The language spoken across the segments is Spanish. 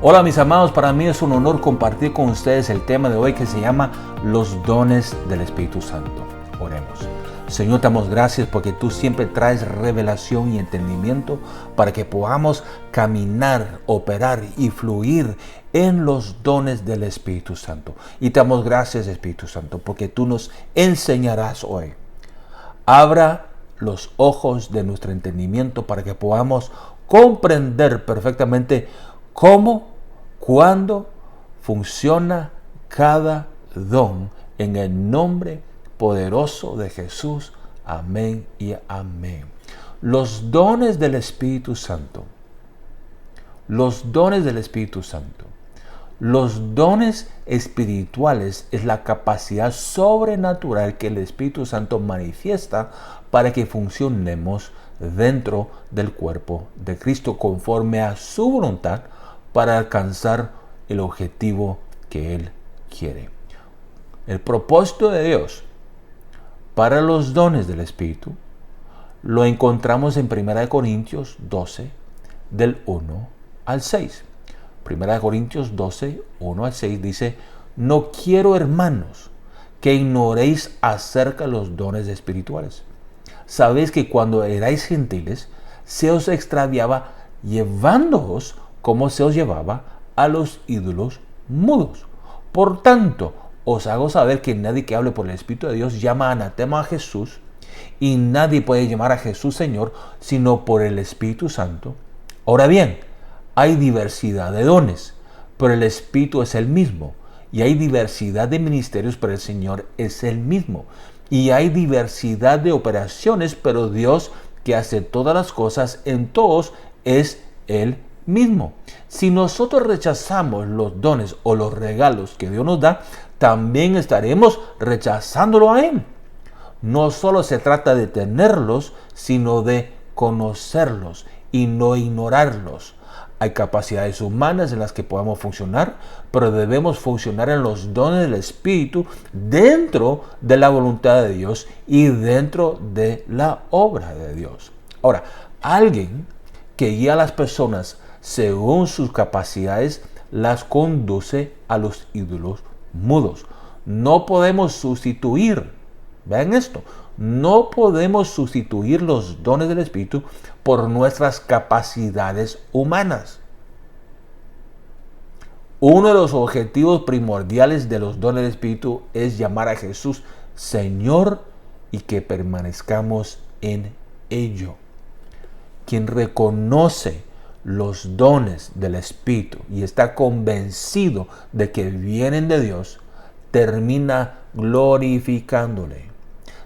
Hola mis amados, para mí es un honor compartir con ustedes el tema de hoy que se llama los dones del Espíritu Santo. Oremos. Señor, te damos gracias porque tú siempre traes revelación y entendimiento para que podamos caminar, operar y fluir en los dones del Espíritu Santo. Y te damos gracias, Espíritu Santo, porque tú nos enseñarás hoy. Abra los ojos de nuestro entendimiento para que podamos comprender perfectamente cómo, cuándo funciona cada don en el nombre poderoso de Jesús. Amén y amén. Los dones del Espíritu Santo. Los dones del Espíritu Santo. Los dones espirituales es la capacidad sobrenatural que el Espíritu Santo manifiesta para que funcionemos dentro del cuerpo de Cristo conforme a su voluntad para alcanzar el objetivo que Él quiere. El propósito de Dios para los dones del Espíritu lo encontramos en 1 Corintios 12, del 1 al 6. 1 Corintios 12, 1 al 6 dice: no quiero, hermanos, que ignoréis acerca de los dones espirituales. Sabéis que cuando erais gentiles, se os extraviaba llevándoos como se os llevaba a los ídolos mudos. Por tanto, os hago saber que nadie que hable por el Espíritu de Dios llama anatema a Jesús, y nadie puede llamar a Jesús Señor sino por el Espíritu Santo. Ahora bien, hay diversidad de dones, pero el Espíritu es el mismo. Y hay diversidad de ministerios, pero el Señor es el mismo. Y hay diversidad de operaciones, pero Dios, que hace todas las cosas en todos, es el mismo. Si nosotros rechazamos los dones o los regalos que Dios nos da, también estaremos rechazándolo a Él. No solo se trata de tenerlos, sino de conocerlos y no ignorarlos. Hay capacidades humanas en las que podemos funcionar, pero debemos funcionar en los dones del Espíritu dentro de la voluntad de Dios y dentro de la obra de Dios. Ahora, alguien que guía a las personas según sus capacidades las conduce a los ídolos mudos. No podemos sustituir, vean esto, no podemos sustituir los dones del Espíritu por nuestras capacidades humanas. Uno de los objetivos primordiales de los dones del Espíritu es llamar a Jesús Señor y que permanezcamos en ello. Quien reconoce los dones del Espíritu y está convencido de que vienen de Dios, termina glorificándole.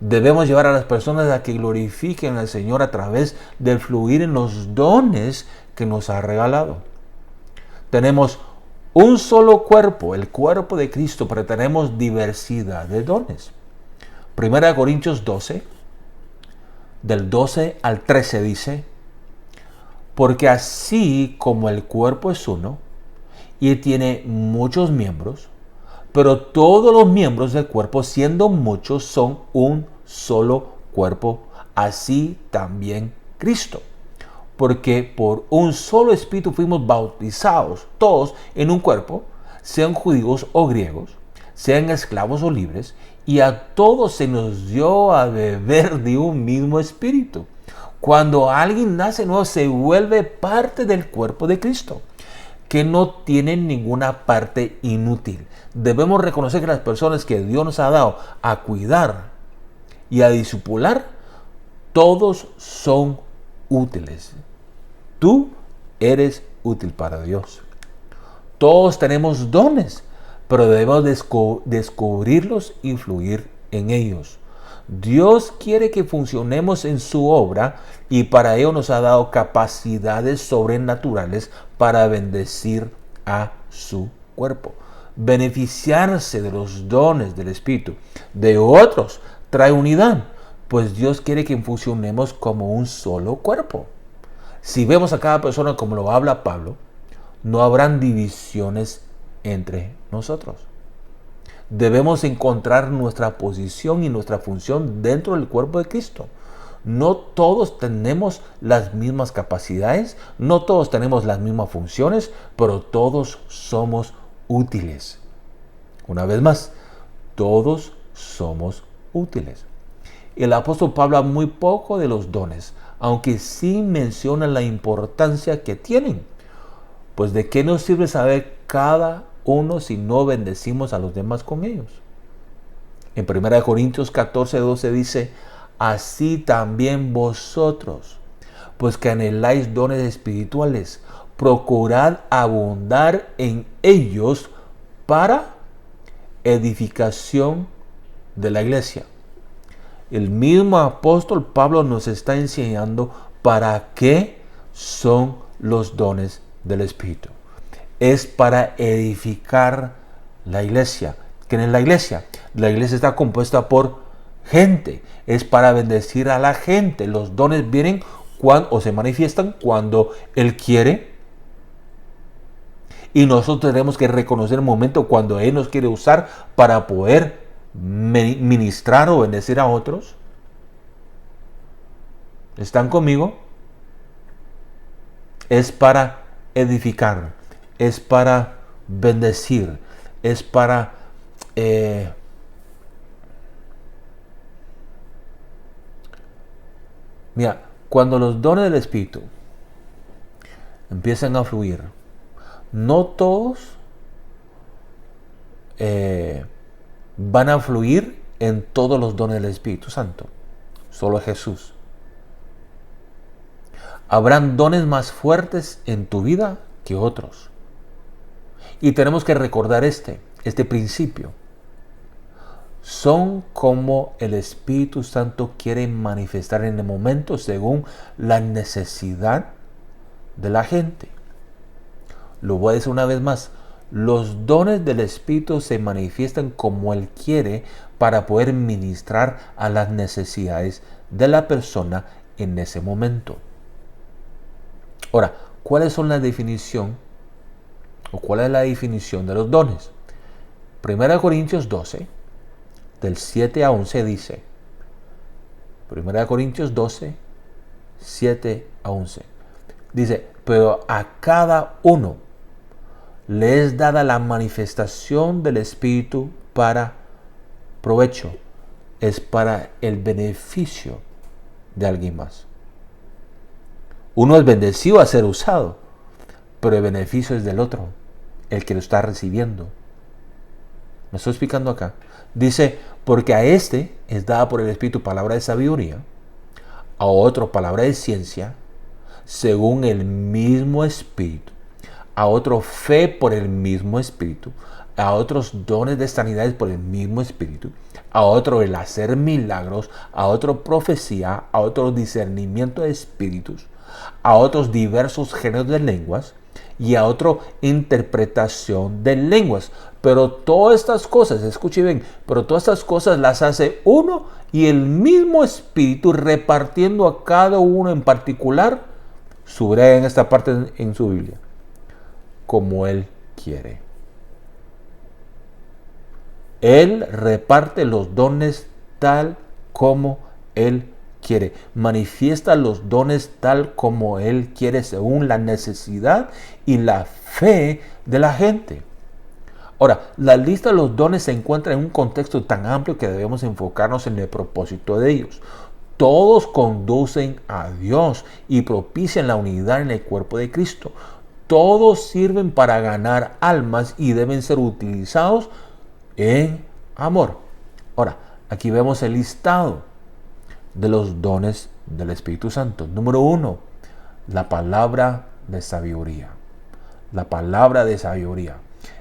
Debemos llevar a las personas a que glorifiquen al Señor a través del fluir en los dones que nos ha regalado. Tenemos un solo cuerpo, el cuerpo de Cristo, pero tenemos diversidad de dones. 1 Corintios 12, del 12 al 13 dice: porque así como el cuerpo es uno y tiene muchos miembros, pero todos los miembros del cuerpo, siendo muchos, son un solo cuerpo, así también Cristo. Porque por un solo Espíritu fuimos bautizados todos en un cuerpo, sean judíos o griegos, sean esclavos o libres, y a todos se nos dio a beber de un mismo Espíritu. Cuando alguien nace nuevo, se vuelve parte del cuerpo de Cristo, que no tienen ninguna parte inútil. Debemos reconocer que las personas que Dios nos ha dado a cuidar y a discipular, todos son útiles. Tú eres útil para Dios. Todos tenemos dones, pero debemos descubrirlos y fluir en ellos. Dios quiere que funcionemos en su obra y para ello nos ha dado capacidades sobrenaturales para bendecir a su cuerpo. Beneficiarse de los dones del Espíritu de otros trae unidad, pues Dios quiere que funcionemos como un solo cuerpo. Si vemos a cada persona como lo habla Pablo, no habrán divisiones entre nosotros. Debemos encontrar nuestra posición y nuestra función dentro del cuerpo de Cristo. No todos tenemos las mismas capacidades, no todos tenemos las mismas funciones, pero todos somos útiles. Una vez más, todos somos útiles. El apóstol Pablo habla muy poco de los dones, aunque sí menciona la importancia que tienen. Pues ¿de qué nos sirve saber cada uno si no bendecimos a los demás con ellos? En 1 Corintios 14:12 dice: así también vosotros, pues que anheláis dones espirituales, procurad abundar en ellos para edificación de la iglesia. El mismo apóstol Pablo nos está enseñando para qué son los dones del Espíritu. Es para edificar la iglesia. ¿Quién es la iglesia? La iglesia está compuesta por gente. Es para bendecir a la gente. Los dones vienen o se manifiestan cuando Él quiere. Y nosotros tenemos que reconocer el momento cuando Él nos quiere usar para poder ministrar o bendecir a otros. ¿Están conmigo? Es para edificar, es para bendecir, es para mira, cuando los dones del Espíritu empiezan a fluir, no todos van a fluir en todos los dones del Espíritu Santo. Solo Jesús. Habrán dones más fuertes en tu vida que otros. Y tenemos que recordar este principio. Son como el Espíritu Santo quiere manifestar en el momento según la necesidad de la gente. Lo voy a decir una vez más. Los dones del Espíritu se manifiestan como Él quiere para poder ministrar a las necesidades de la persona en ese momento. Ahora, ¿cuál es la definición de los dones? 1 Corintios 12, del 7 a 11 dice, 1 Corintios 12, 7 a 11, dice, pero a cada uno le es dada la manifestación del Espíritu para provecho, es para el beneficio de alguien más. Uno es bendecido a ser usado, pero el beneficio es del otro, el que lo está recibiendo. ¿Me estoy explicando acá? Dice, porque a este es dada por el Espíritu palabra de sabiduría, a otro palabra de ciencia, según el mismo Espíritu, a otro fe por el mismo Espíritu, a otros dones de sanidades por el mismo Espíritu, a otro el hacer milagros, a otro profecía, a otro discernimiento de espíritus, a otros diversos géneros de lenguas y a otro interpretación de lenguas. Pero todas estas cosas, escuche bien, pero todas estas cosas las hace uno y el mismo Espíritu, repartiendo a cada uno en particular, subraya en esta parte en su Biblia, como Él quiere. Él reparte los dones tal como Él quiere. Manifiesta los dones tal como Él quiere según la necesidad y la fe de la gente. Ahora, la lista de los dones se encuentra en un contexto tan amplio que debemos enfocarnos en el propósito de ellos. Todos conducen a Dios y propician la unidad en el cuerpo de Cristo. Todos sirven para ganar almas y deben ser utilizados en amor. Ahora, aquí vemos el listado de los dones del Espíritu Santo. Número 1, la palabra de sabiduría. La palabra de sabiduría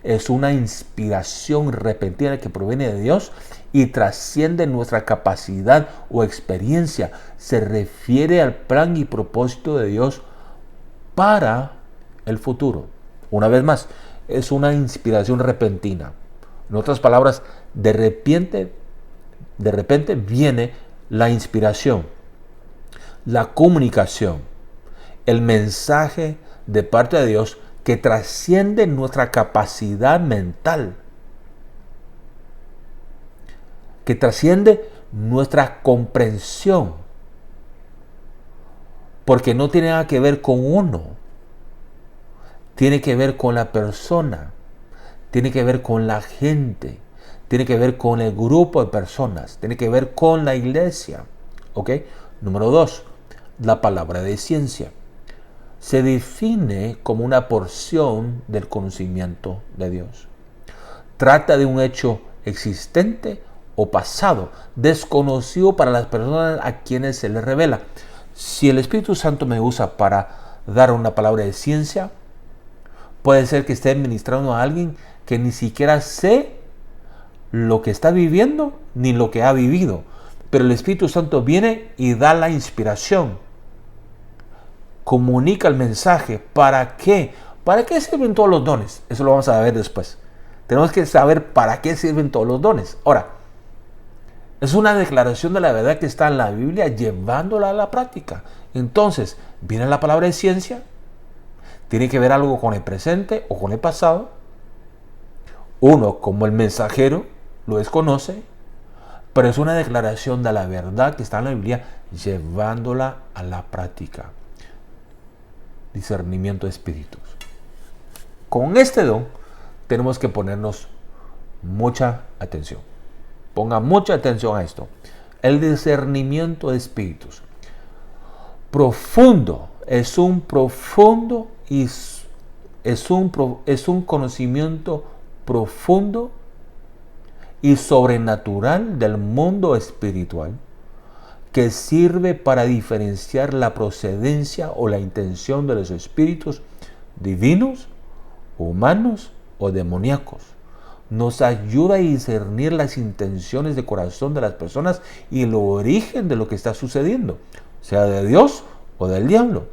es una inspiración repentina que proviene de Dios y trasciende nuestra capacidad o experiencia. Se refiere al plan y propósito de Dios para el futuro. Una vez más, es una inspiración repentina. En otras palabras, de repente viene la inspiración, la comunicación, el mensaje de parte de Dios que trasciende nuestra capacidad mental, que trasciende nuestra comprensión. Porque no tiene nada que ver con uno. Tiene que ver con la persona. Tiene que ver con la gente. Tiene que ver con el grupo de personas. Tiene que ver con la iglesia. ¿Ok? Número 2. La palabra de ciencia. Se define como una porción del conocimiento de Dios. Trata de un hecho existente o pasado, desconocido para las personas a quienes se les revela. Si el Espíritu Santo me usa para dar una palabra de ciencia, puede ser que esté ministrando a alguien que ni siquiera sé lo que está viviendo ni lo que ha vivido. Pero el Espíritu Santo viene y da la inspiración. Comunica el mensaje. ¿Para qué? ¿Para qué sirven todos los dones? Eso lo vamos a ver después. Tenemos que saber para qué sirven todos los dones. Ahora, es una declaración de la verdad que está en la Biblia, llevándola a la práctica. Entonces, viene la palabra de ciencia. Tiene que ver algo con el presente o con el pasado. Uno, como el mensajero, lo desconoce. Pero es una declaración de la verdad que está en la Biblia, llevándola a la práctica. Discernimiento de espíritus. Con este don tenemos que ponernos mucha atención. Ponga mucha atención a esto. El discernimiento de espíritus. Profundo. Es un profundo y es un conocimiento profundo y sobrenatural del mundo espiritual que sirve para diferenciar la procedencia o la intención de los espíritus divinos, humanos o demoníacos. Nos ayuda a discernir las intenciones de corazón de las personas y el origen de lo que está sucediendo, sea de Dios o del diablo.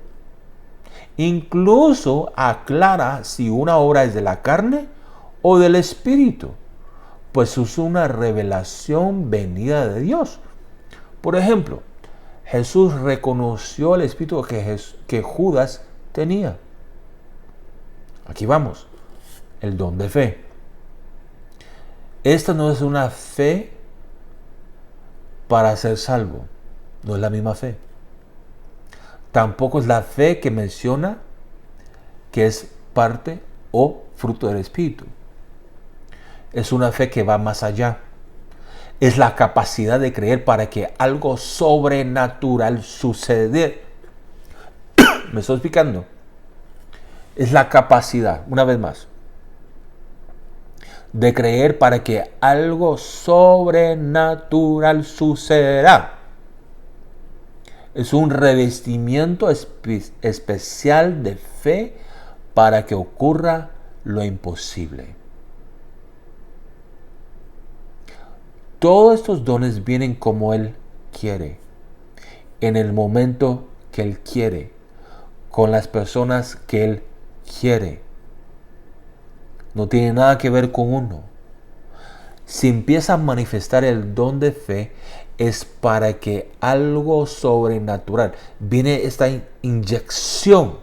Incluso aclara si una obra es de la carne o del espíritu, pues es una revelación venida de Dios. Por ejemplo, Jesús reconoció el espíritu que Judas tenía. Aquí vamos, el don de fe. Esta no es una fe para ser salvo, no es la misma fe. Tampoco es la fe que menciona que es parte o fruto del Espíritu. Es una fe que va más allá. Es la capacidad de creer para que algo sobrenatural suceda. ¿Me estoy explicando? Es la capacidad, una vez más, de creer para que algo sobrenatural sucederá. Es un revestimiento especial de fe para que ocurra lo imposible. Todos estos dones vienen como Él quiere, en el momento que Él quiere, con las personas que Él quiere. No tiene nada que ver con uno. Si empieza a manifestar el don de fe, es para que algo sobrenatural, viene esta inyección,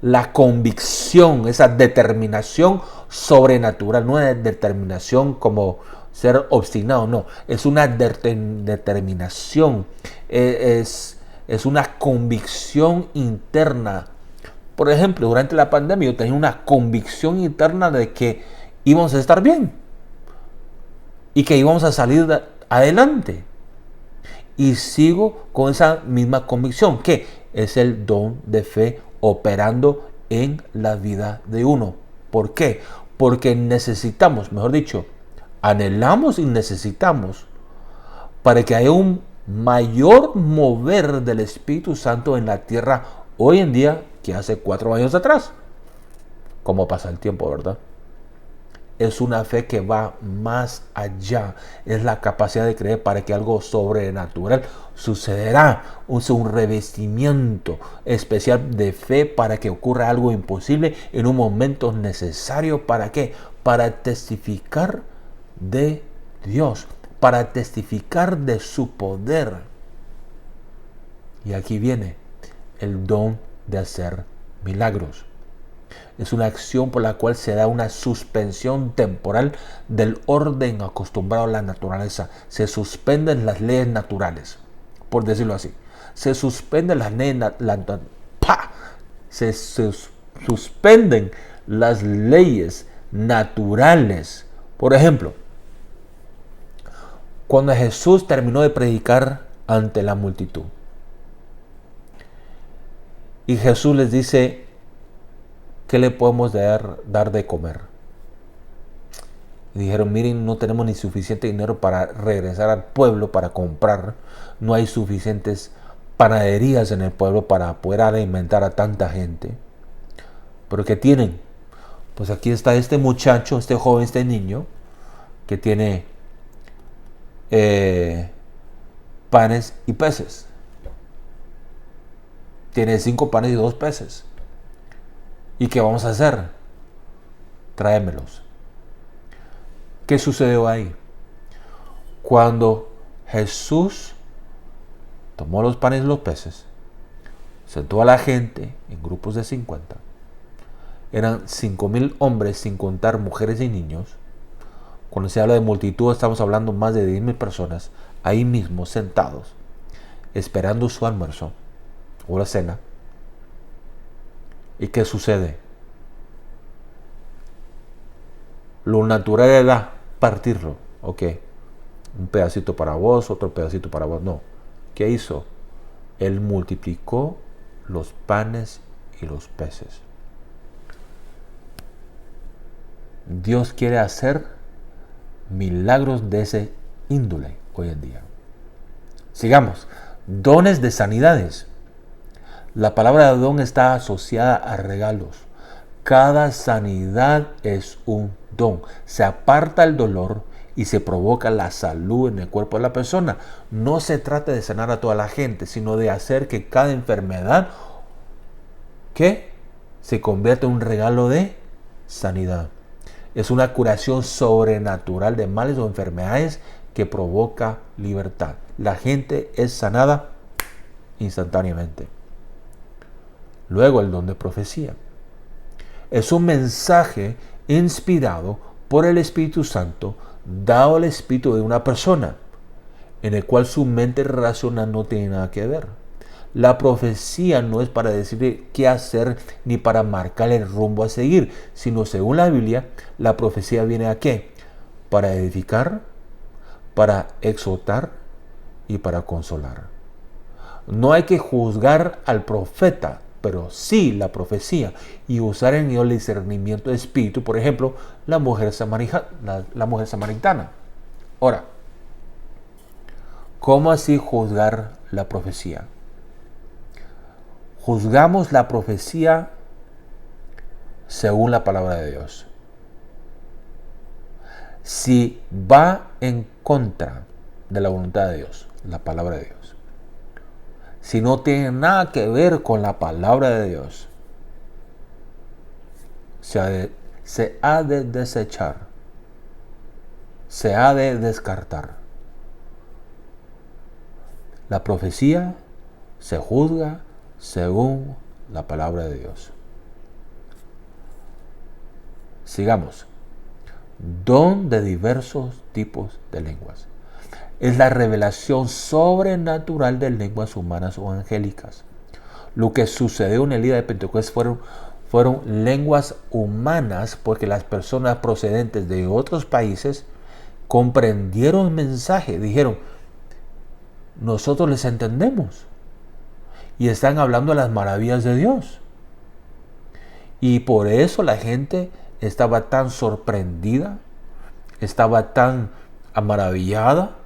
la convicción, esa determinación sobrenatural, no es determinación como ser obstinado, no, es una determinación, es una convicción interna. Por ejemplo, durante la pandemia yo tenía una convicción interna de que íbamos a estar bien y que íbamos a salir adelante. Y sigo con esa misma convicción, que es el don de fe operando en la vida de uno. ¿Por qué? Porque necesitamos, mejor dicho, anhelamos y necesitamos para que haya un mayor mover del Espíritu Santo en la tierra hoy en día que hace 4 años atrás. ¿Cómo pasa el tiempo, verdad? Es una fe que va más allá. Es la capacidad de creer para que algo sobrenatural sucederá. Usa un revestimiento especial de fe para que ocurra algo imposible en un momento necesario. ¿Para qué? Para testificar de Dios. Para testificar de su poder. Y aquí viene el don de hacer milagros. Es una acción por la cual se da una suspensión temporal del orden acostumbrado a la naturaleza. Se suspenden las leyes naturales, por decirlo así. Se suspende se suspenden las leyes naturales. Por ejemplo, cuando Jesús terminó de predicar ante la multitud, y Jesús les dice, ¿qué le podemos dar de comer? Y dijeron, miren, no tenemos ni suficiente dinero para regresar al pueblo para comprar. No hay suficientes panaderías en el pueblo para poder alimentar a tanta gente. ¿Pero qué tienen? Pues aquí está este muchacho, este joven, este niño, que tiene panes y peces. Tiene 5 panes y 2 peces. ¿Y qué vamos a hacer? Tráemelos. ¿Qué sucedió ahí? Cuando Jesús tomó los panes y los peces, sentó a la gente en grupos de 50, eran 5,000 hombres sin contar mujeres y niños. Cuando se habla de multitud estamos hablando más de 10,000 personas ahí mismo sentados, esperando su almuerzo o la cena. ¿Y qué sucede? Lo natural era partirlo. Ok, un pedacito para vos, otro pedacito para vos. No. ¿Qué hizo? Él multiplicó los panes y los peces. Dios quiere hacer milagros de ese índole hoy en día. Sigamos. Dones de sanidades. La palabra don está asociada a regalos. Cada sanidad es un don. Se aparta el dolor y se provoca la salud en el cuerpo de la persona. No se trata de sanar a toda la gente, sino de hacer que cada enfermedad se convierta en un regalo de sanidad. Es una curación sobrenatural de males o enfermedades que provoca libertad. La gente es sanada instantáneamente. Luego el don de profecía. Es un mensaje inspirado por el Espíritu Santo, dado al espíritu de una persona, en el cual su mente racional no tiene nada que ver. La profecía no es para decirle qué hacer ni para marcar el rumbo a seguir, sino según la Biblia, la profecía viene a ¿qué? Para edificar, para exhortar y para consolar. No hay que juzgar al profeta, pero sí la profecía, y usar en ello el discernimiento de espíritu. Por ejemplo, la mujer samaritana. Ahora, ¿cómo así juzgar la profecía? Juzgamos la profecía según la palabra de Dios. Si va en contra de la voluntad de Dios, la palabra de Dios, si no tiene nada que ver con la palabra de Dios, se ha de desechar, se ha de descartar. La profecía se juzga según la palabra de Dios. Sigamos. Don de diversos tipos de lenguas. Es la revelación sobrenatural de lenguas humanas o angélicas. Lo que sucedió en el día de Pentecostés fueron lenguas humanas, porque las personas procedentes de otros países comprendieron el mensaje. Dijeron, nosotros les entendemos. Y están hablando de las maravillas de Dios. Y por eso la gente estaba tan sorprendida, estaba tan maravillada.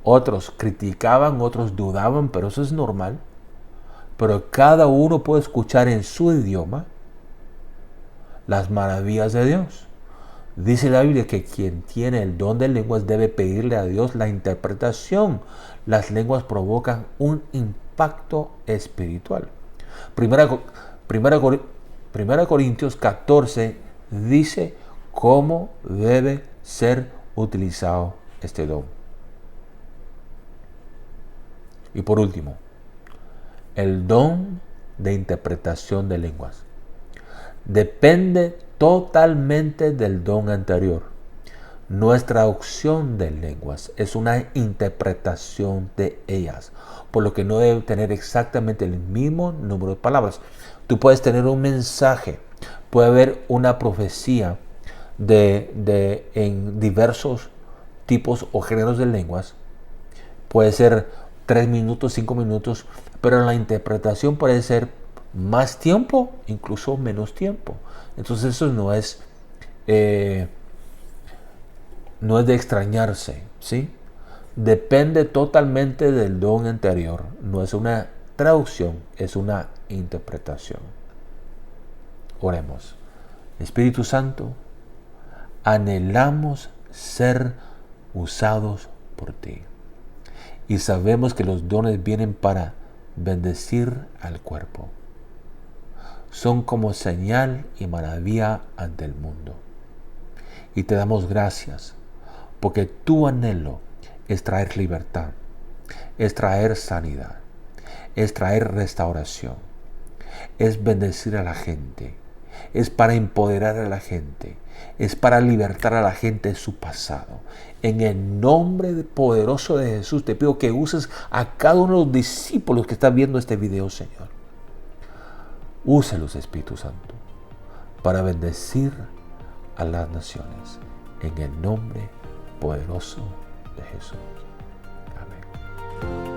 Otros criticaban, otros dudaban, pero eso es normal. Pero cada uno puede escuchar en su idioma las maravillas de Dios. Dice la Biblia que quien tiene el don de lenguas debe pedirle a Dios la interpretación. Las lenguas provocan un impacto espiritual. Primera Corintios 14 dice cómo debe ser utilizado este don. Y por último, el don de interpretación de lenguas depende totalmente del don anterior. No es traducción de lenguas, es una interpretación de ellas, por lo que no debe tener exactamente el mismo número de palabras. Tú puedes tener un mensaje, puede haber una profecía en diversos tipos o géneros de lenguas, puede ser 3 minutos, 5 minutos, pero la interpretación puede ser más tiempo, incluso menos tiempo. Entonces eso no es de extrañarse, ¿sí? Depende totalmente del don anterior. No es una traducción, es una interpretación. Oremos. Espíritu Santo, anhelamos ser usados por ti. Y sabemos que los dones vienen para bendecir al cuerpo. Son como señal y maravilla ante el mundo. Y te damos gracias porque tu anhelo es traer libertad, es traer sanidad, es traer restauración, es bendecir a la gente, es para empoderar a la gente, es para libertar a la gente de su pasado. En el nombre poderoso de Jesús te pido que uses a cada uno de los discípulos que están viendo este video, Señor. Úselos, Espíritu Santo, para bendecir a las naciones. En el nombre poderoso de Jesús. Amén.